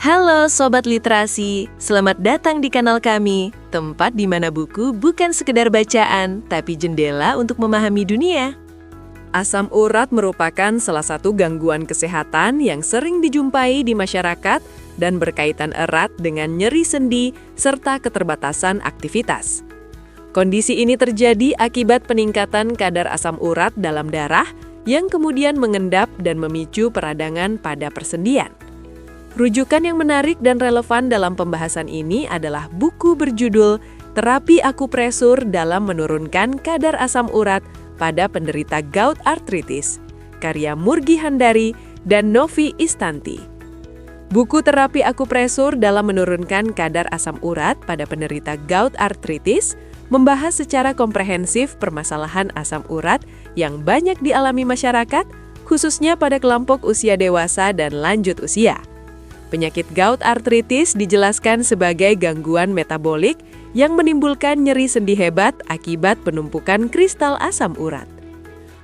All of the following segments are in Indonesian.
Halo Sobat Literasi, selamat datang di kanal kami, tempat di mana buku bukan sekedar bacaan, tapi jendela untuk memahami dunia. Asam urat merupakan salah satu gangguan kesehatan yang sering dijumpai di masyarakat dan berkaitan erat dengan nyeri sendi serta keterbatasan aktivitas. Kondisi ini terjadi akibat peningkatan kadar asam urat dalam darah yang kemudian mengendap dan memicu peradangan pada persendian. Rujukan yang menarik dan relevan dalam pembahasan ini adalah buku berjudul Terapi Akupresur dalam Menurunkan Kadar Asam Urat pada Penderita Gout Arthritis, karya Murgi Handari dan Novi Istanti. Buku Terapi Akupresur dalam Menurunkan Kadar Asam Urat pada Penderita Gout Arthritis membahas secara komprehensif permasalahan asam urat yang banyak dialami masyarakat, khususnya pada kelompok usia dewasa dan lanjut usia. Penyakit gout arthritis dijelaskan sebagai gangguan metabolik yang menimbulkan nyeri sendi hebat akibat penumpukan kristal asam urat.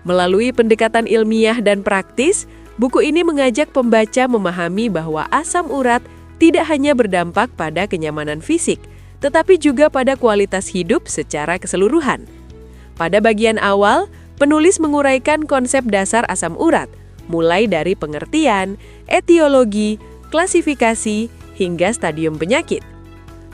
Melalui pendekatan ilmiah dan praktis, buku ini mengajak pembaca memahami bahwa asam urat tidak hanya berdampak pada kenyamanan fisik, tetapi juga pada kualitas hidup secara keseluruhan. Pada bagian awal, penulis menguraikan konsep dasar asam urat, mulai dari pengertian, etiologi, klasifikasi, hingga stadium penyakit.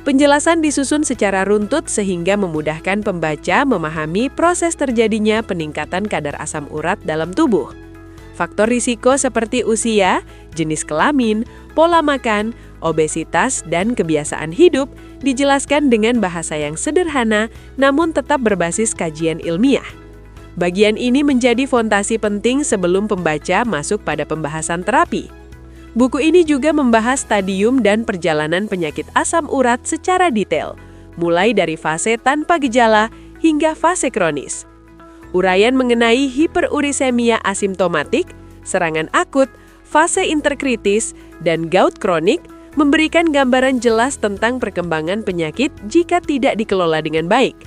Penjelasan disusun secara runtut sehingga memudahkan pembaca memahami proses terjadinya peningkatan kadar asam urat dalam tubuh. Faktor risiko seperti usia, jenis kelamin, pola makan, obesitas, dan kebiasaan hidup dijelaskan dengan bahasa yang sederhana namun tetap berbasis kajian ilmiah. Bagian ini menjadi fondasi penting sebelum pembaca masuk pada pembahasan terapi. Buku ini juga membahas stadium dan perjalanan penyakit asam urat secara detail, mulai dari fase tanpa gejala hingga fase kronis. Uraian mengenai hiperurisemia asimptomatik, serangan akut, fase interkritis, dan gout kronik memberikan gambaran jelas tentang perkembangan penyakit jika tidak dikelola dengan baik.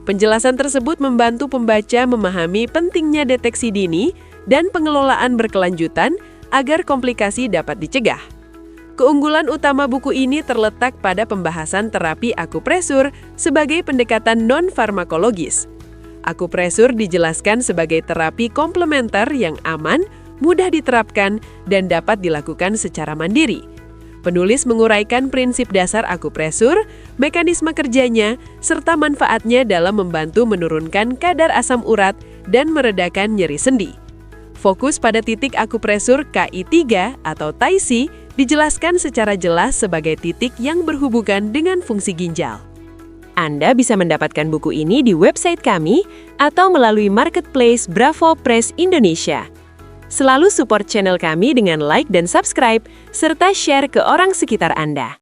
Penjelasan tersebut membantu pembaca memahami pentingnya deteksi dini dan pengelolaan berkelanjutan agar komplikasi dapat dicegah. Keunggulan utama buku ini terletak pada pembahasan terapi akupresur sebagai pendekatan non-farmakologis. Akupresur dijelaskan sebagai terapi komplementer yang aman, mudah diterapkan, dan dapat dilakukan secara mandiri. Penulis menguraikan prinsip dasar akupresur, mekanisme kerjanya, serta manfaatnya dalam membantu menurunkan kadar asam urat dan meredakan nyeri sendi. Fokus pada titik akupresur KI3 atau Tai-C dijelaskan secara jelas sebagai titik yang berhubungan dengan fungsi ginjal. Anda bisa mendapatkan buku ini di website kami atau melalui marketplace Bravo Press Indonesia. Selalu support channel kami dengan like dan subscribe, serta share ke orang sekitar Anda.